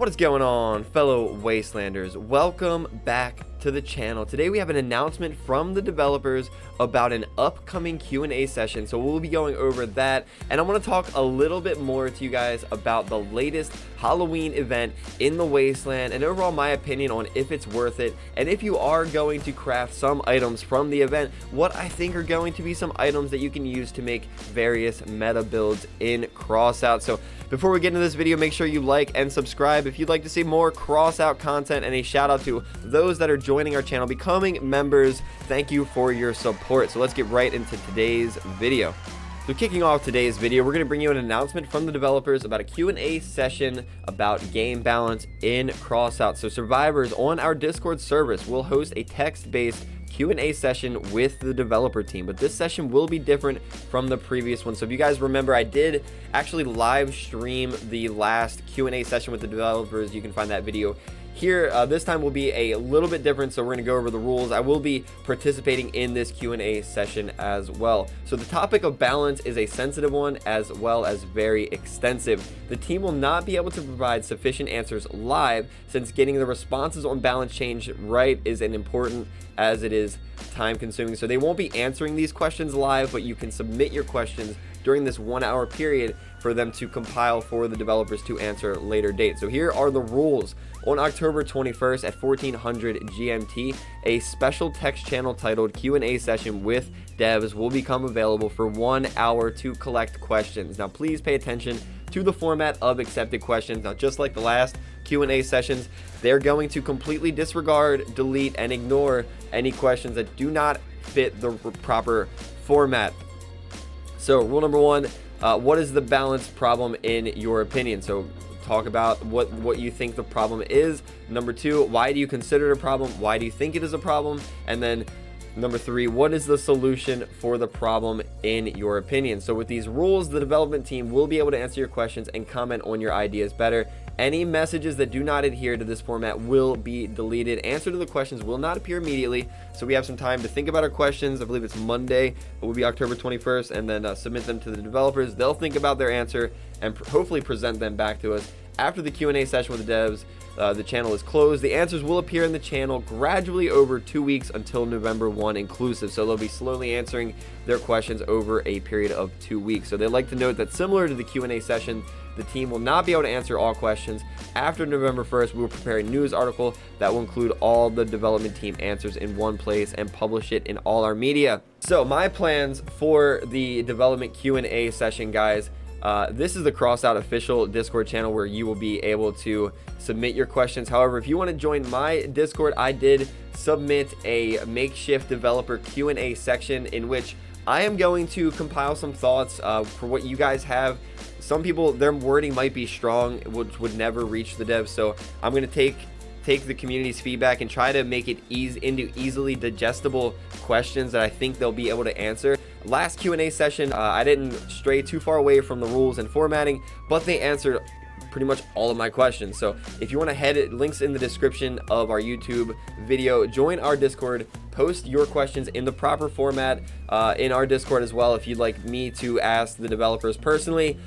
What is going on, fellow Wastelanders? Welcome back to the channel. Today we have an announcement from the developers about an upcoming Q&A session, so we'll be going over that, and I want to talk a little bit more to you guys about the latest Halloween event in the Wasteland, and overall my opinion on if it's worth it, and if you are going to craft some items from the event, what I think are going to be some items that you can use to make various meta builds in crossout. So before we get into this video, make sure you like and subscribe if you'd like to see more crossout content, and a shout out to those that are joining our channel, becoming members. Thank you for your support. So let's get right into today's video. So kicking off today's video, we're going to bring you an announcement from the developers about a Q&A session about game balance in crossout. So survivors on our Discord service will host a text-based Q&A session with the developer team, but this session will be different from the previous one. So if you guys remember, I did actually live stream the last Q&A session with the developers. You can find that video here. This time will be a little bit different, so we're going to go over the rules. I will be participating in this Q&A session as well. So the topic of balance is a sensitive one as well as very extensive. The team will not be able to provide sufficient answers live, since getting the responses on balance change right is an important as it is time consuming. So they won't be answering these questions live, but you can submit your questions during this 1 hour period for them to compile for the developers to answer later date. So here are the rules. On October 21st at 1400 GMT, a special text channel titled Q&A session with devs will become available for 1 hour to collect questions. Now please pay attention to the format of accepted questions. Now, just like the last Q&A sessions, they're going to completely disregard, delete, and ignore any questions that do not fit the proper format. So rule number one, what is the balance problem in your opinion? So talk about what you think the problem is. Number two, why do you consider it a problem? Why do you think it is a problem? And then number three, what is the solution for the problem in your opinion? So with these rules, the development team will be able to answer your questions and comment on your ideas better. Any messages that do not adhere to this format will be deleted. Answer to the questions will not appear immediately, so we have some time to think about our questions. I believe it's Monday, it will be October 21st, and then submit them to the developers. They'll think about their answer and hopefully present them back to us. After the Q&A session with the devs, the channel is closed. The answers will appear in the channel gradually over 2 weeks until November 1 inclusive. So they'll be slowly answering their questions over a period of 2 weeks. So they'd like to note that similar to the Q&A session, the team will not be able to answer all questions. After November 1st, we will prepare a news article that will include all the development team answers in one place and publish it in all our media. So my plans for the development Q&A session, guys. This is the crossout official Discord channel where you will be able to submit your questions. However, if you want to join my Discord, I did submit a makeshift developer Q&A section in which I am going to compile some thoughts for what you guys have. Some people, their wording might be strong, which would never reach the devs. So I'm going to take the community's feedback and try to make it into easily digestible questions that I think they'll be able to answer. Last Q&A session, I didn't stray too far away from the rules and formatting, but they answered pretty much all of my questions. So if you want to head it, links in the description of our YouTube video, join our Discord, post your questions in the proper format in our Discord as well if you'd like me to ask the developers personally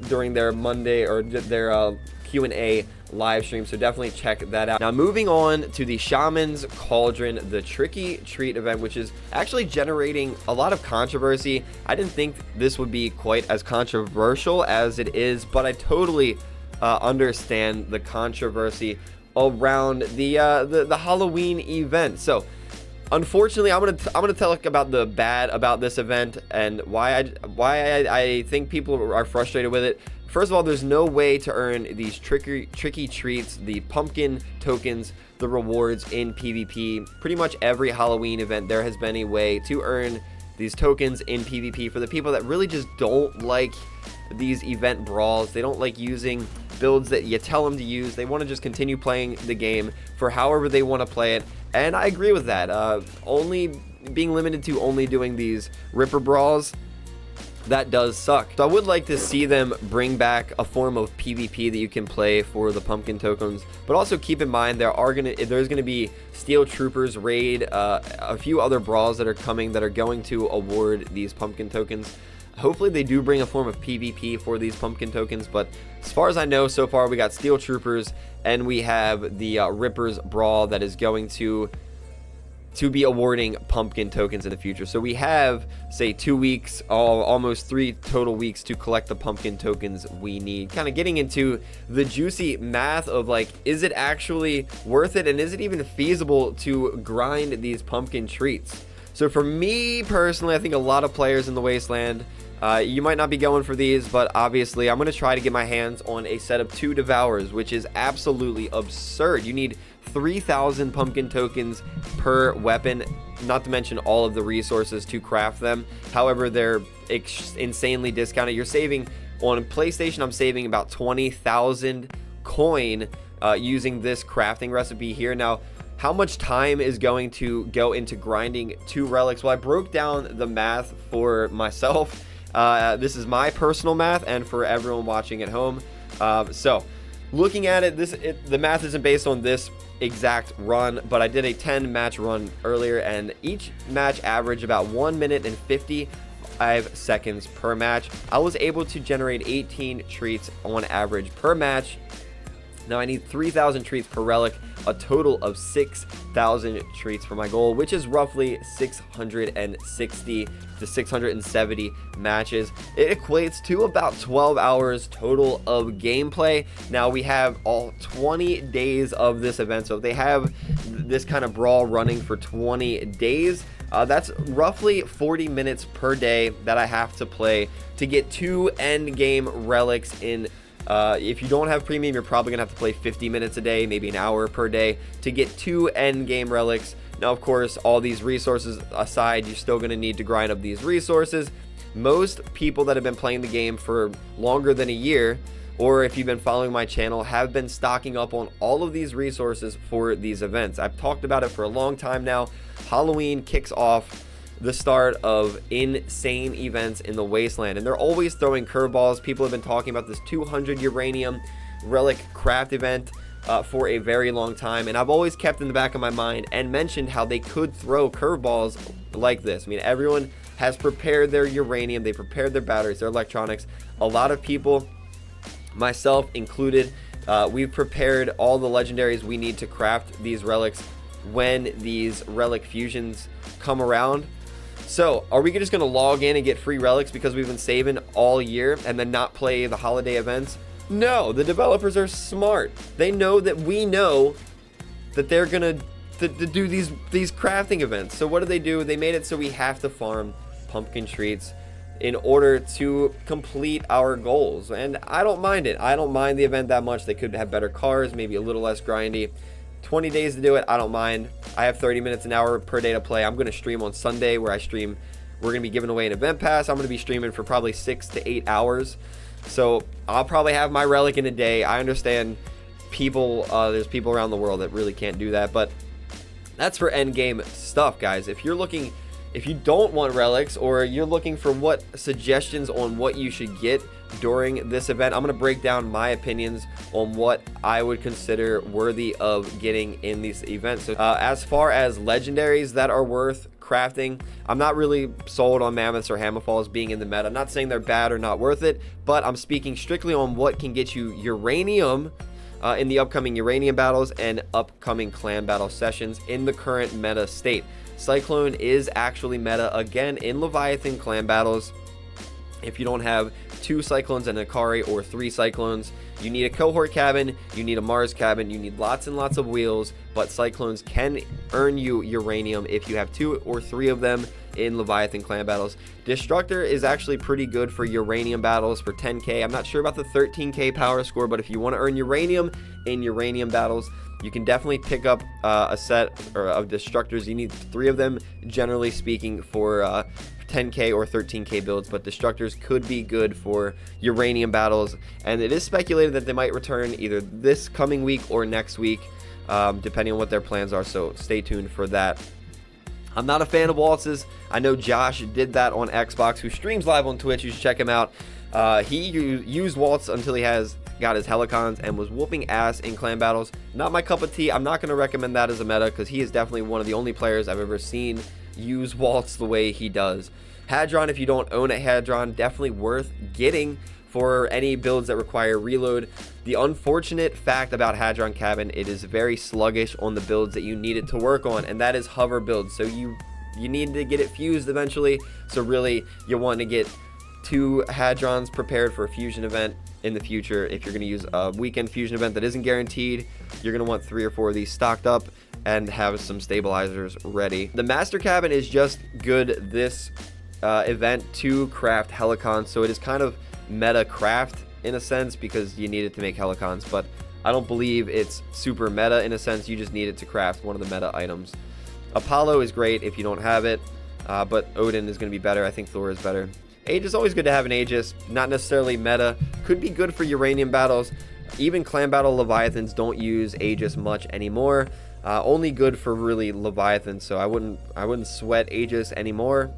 during their Monday or their Q&A live stream. So definitely check that out. Now moving on to the Shaman's Cauldron, the Tricky Treat event, which is actually generating a lot of controversy. I didn't think this would be quite as controversial as it is, but I totally understand the controversy around the Halloween event. So unfortunately, I'm gonna talk about the bad about this event and why I think people are frustrated with it. First of all, there's no way to earn these tricky treats, the pumpkin tokens, the rewards in PvP. Pretty much every Halloween event, there has been a way to earn these tokens in PvP for the people that really just don't like these event brawls. They don't like using builds that you tell them to use. They want to just continue playing the game for however they want to play it. And I agree with that. Only being limited to only doing these Ripper brawls, that does suck. So I would like to see them bring back a form of PvP that you can play for the pumpkin tokens, but also keep in mind there's gonna be Steel Troopers raid, a few other brawls that are coming that are going to award these pumpkin tokens. Hopefully they do bring a form of PvP for these pumpkin tokens, but as far as I know so far, we got Steel Troopers and we have the Rippers Brawl that is going to be awarding pumpkin tokens in the future. So we have, say, 2 weeks, almost 3 total weeks to collect the pumpkin tokens we need. Kind of getting into the juicy math of, like, is it actually worth it, and is it even feasible to grind these pumpkin treats? So for me personally, I think a lot of players in the Wasteland, you might not be going for these, but obviously I'm going to try to get my hands on a set of 2 Devourers, which is absolutely absurd. You need 3,000 pumpkin tokens per weapon, not to mention all of the resources to craft them. However, they're insanely discounted. You're saving on PlayStation, I'm saving about 20,000 coin using this crafting recipe here. Now, how much time is going to go into grinding 2 relics? Well, I broke down the math for myself. This is my personal math and for everyone watching at home. So looking at it, the math isn't based on this exact run, but I did a 10 match run earlier, and each match averaged about 1 minute and 55 seconds per match. I was able to generate 18 treats on average per match. Now I need 3,000 treats per relic, a total of 6,000 treats for my goal, which is roughly 660 to 670 matches. It equates to about 12 hours total of gameplay. Now we have all 20 days of this event, so if they have this kind of brawl running for 20 days, that's roughly 40 minutes per day that I have to play to get 2 end game relics in. If you don't have premium, you're probably gonna have to play 50 minutes a day, maybe an hour per day to get 2 end game relics. Now, of course, all these resources aside, you're still gonna need to grind up these resources. Most people that have been playing the game for longer than a year, or if you've been following my channel, have been stocking up on all of these resources for these events. I've talked about it for a long time now. Halloween kicks off the start of insane events in the Wasteland, and they're always throwing curveballs. People have been talking about this 200 uranium relic craft event for a very long time, and I've always kept in the back of my mind and mentioned how they could throw curveballs like this. I mean, everyone has prepared their uranium, they prepared their batteries, their electronics. A lot of people, myself included, we've prepared all the legendaries we need to craft these relics when these relic fusions come around. So, are we just going to log in and get free relics because we've been saving all year and then not play the holiday events? No, the developers are smart. They know that we know that they're going to do these crafting events. So what do? They made it so we have to farm pumpkin treats in order to complete our goals. And I don't mind it. I don't mind the event that much. They could have better cars, maybe a little less grindy. 20 days to do it, I don't mind. I have 30 minutes an hour per day to play. I'm going to stream on Sunday where I stream. We're going to be giving away an event pass. I'm going to be streaming for probably 6 to 8 hours. So I'll probably have my relic in a day. I understand people, there's people around the world that really can't do that, but that's for end game stuff, guys. If you don't want relics, or you're looking for what suggestions on what you should get during this event, I'm going to break down my opinions on what I would consider worthy of getting in these events. So as far as legendaries that are worth crafting, I'm not really sold on mammoths or hammerfalls being in the meta. I'm not saying they're bad or not worth it, but I'm speaking strictly on what can get you uranium in the upcoming uranium battles and upcoming clan battle sessions in the current meta state. Cyclone is actually meta again in Leviathan clan battles. If you don't have 2 Cyclones and a Akari, or 3 Cyclones, you need a cohort cabin, you need a Mars cabin, you need lots and lots of wheels, but Cyclones can earn you uranium if you have 2 or 3 of them in Leviathan clan battles. Destructor is actually pretty good for uranium battles for 10k. I'm not sure about the 13k power score, but if you want to earn uranium in uranium battles, you can definitely pick up a set of Destructors. You need 3 of them, generally speaking, for 10k or 13k builds, but Destructors could be good for uranium battles, and it is speculated that they might return either this coming week or next week, depending on what their plans are, so stay tuned for that. I'm not a fan of waltzes. I know Josh did that on Xbox, who streams live on Twitch. You should check him out. He used waltz until he got his helicons and was whooping ass in clan battles. Not my cup of tea. I'm not going to recommend that as a meta, because he is definitely one of the only players I've ever seen use waltz the way he does. Hadron, if you don't own a Hadron, definitely worth getting for any builds that require reload. The unfortunate fact about Hadron Cabin, it is very sluggish on the builds that you need it to work on, and that is hover builds. So you need to get it fused eventually. So really, you want to get 2 Hadrons prepared for a fusion event in the future. If you're going to use a weekend fusion event that isn't guaranteed, you're going to want 3 or 4 of these stocked up and have some stabilizers ready. The Master Cabin is just good this event to craft Helicons, so it is kind of meta craft in a sense because you need it to make Helicons, but I don't believe it's super meta in a sense. You just need it to craft one of the meta items. Apollo is great if you don't have it, but Odin is going to be better. I think Thor is better. Aegis is always good to have an Aegis, not necessarily meta. Could be good for uranium battles. Even clan battle Leviathans don't use Aegis much anymore. Only good for really Leviathan, so I wouldn't sweat Aegis anymore.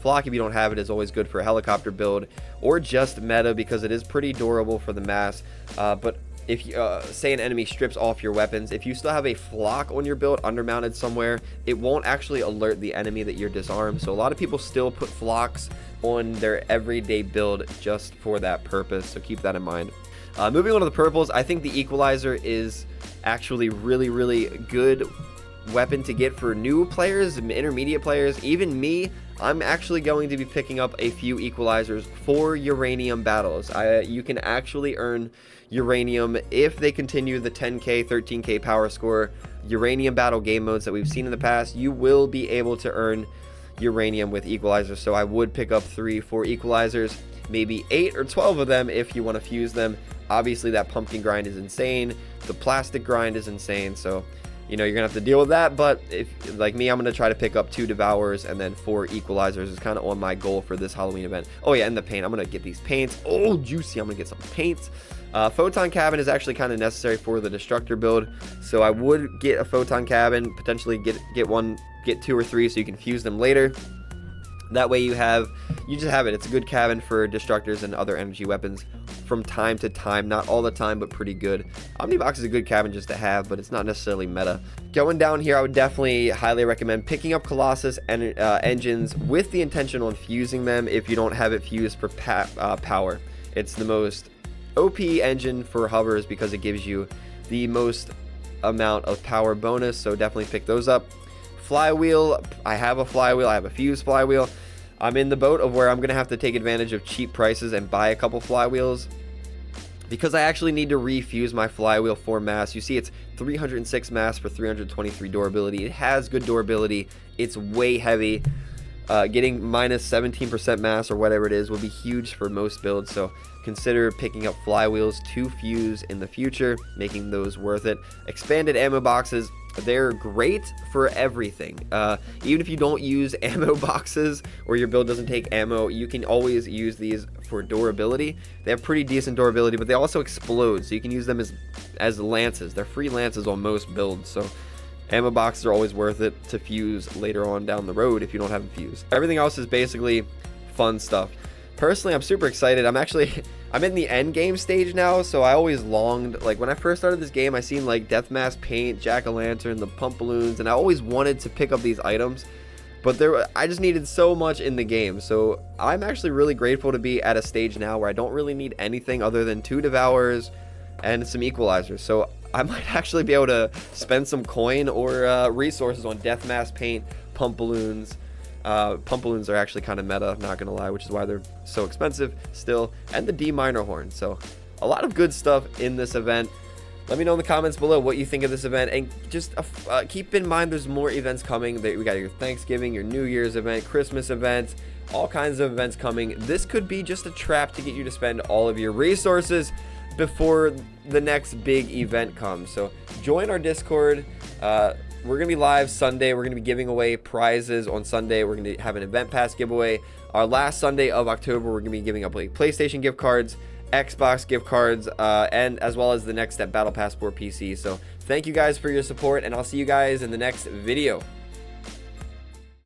Flock, if you don't have it, is always good for a helicopter build or just meta because it is pretty durable for the mass. But if you say an enemy strips off your weapons, if you still have a flock on your build undermounted somewhere, it won't actually alert the enemy that you're disarmed. So a lot of people still put flocks on their everyday build just for that purpose, so keep that in mind. Moving on to the purples, I think the Equalizer is actually really good weapon to get for new players, intermediate players, even me. I'm actually going to be picking up a few Equalizers for uranium battles. You can actually earn uranium if they continue the 10k 13k power score uranium battle game modes that we've seen in the past. You will be able to earn uranium with Equalizers, so I would pick up 3-4 Equalizers, maybe 8 or 12 of them if you want to fuse them. Obviously that pumpkin grind is insane, the plastic grind is insane, so you know you're gonna have to deal with that. But if like me, I'm gonna try to pick up 2 Devourers and then 4 Equalizers is kind of on my goal for this Halloween event. Oh yeah, and the paint, I'm gonna get these paints. Oh juicy, I'm gonna get some paints. Photon Cabin is actually kind of necessary for the Destructor build, so I would get a Photon Cabin, potentially get 2 or 3 so you can fuse them later. That way you just have it. It's a good cabin for Destructors and other energy weapons from time to time. Not all the time, but pretty good. Omnibox is a good cabin just to have, but it's not necessarily meta. Going down here, I would definitely highly recommend picking up Colossus and engines with the intention on fusing them if you don't have it fused for power. It's the most OP engine for hovers because it gives you the most amount of power bonus, so definitely pick those up. Flywheel, I have a flywheel, I have a fused flywheel. I'm in the boat of where I'm going to have to take advantage of cheap prices and buy a couple flywheels because I actually need to refuse my flywheel for mass. You see it's 306 mass for 323 durability. It has good durability. It's way heavy. Getting minus 17% mass or whatever it is will be huge for most builds, so consider picking up flywheels to fuse in the future, making those worth it. Expanded ammo boxes, they're great for everything. Even if you don't use ammo boxes or your build doesn't take ammo, you can always use these for durability. They have pretty decent durability, but they also explode, so you can use them as lances. They're free lances on most builds, so ammo boxes are always worth it to fuse later on down the road if you don't have them fused. Everything else is basically fun stuff. Personally, I'm super excited. I'm in the end game stage now, so I always longed, like when I first started this game, I seen like Death Mask paint, Jack-o'-lantern, the pump balloons, and I always wanted to pick up these items, but I just needed so much in the game. So I'm actually really grateful to be at a stage now where I don't really need anything other than 2 Devourers and some Equalizers. So I might actually be able to spend some coin or resources on Death Mask paint, pump balloons. Pump balloons are actually kind of meta, not gonna lie, which is why they're so expensive still, and the D minor horn. So a lot of good stuff in this event. Let me know in the comments below what you think of this event, and just keep in mind there's more events coming. We got your Thanksgiving, your New Year's event, Christmas event, all kinds of events coming. This could be just a trap to get you to spend all of your resources before the next big event comes. So join our Discord. We're going to be live Sunday. We're going to be giving away prizes on Sunday. We're going to have an event pass giveaway. Our last Sunday of October, we're going to be giving up like PlayStation gift cards, Xbox gift cards, and as well as the Next Step Battle Pass for PC. So thank you guys for your support, and I'll see you guys in the next video.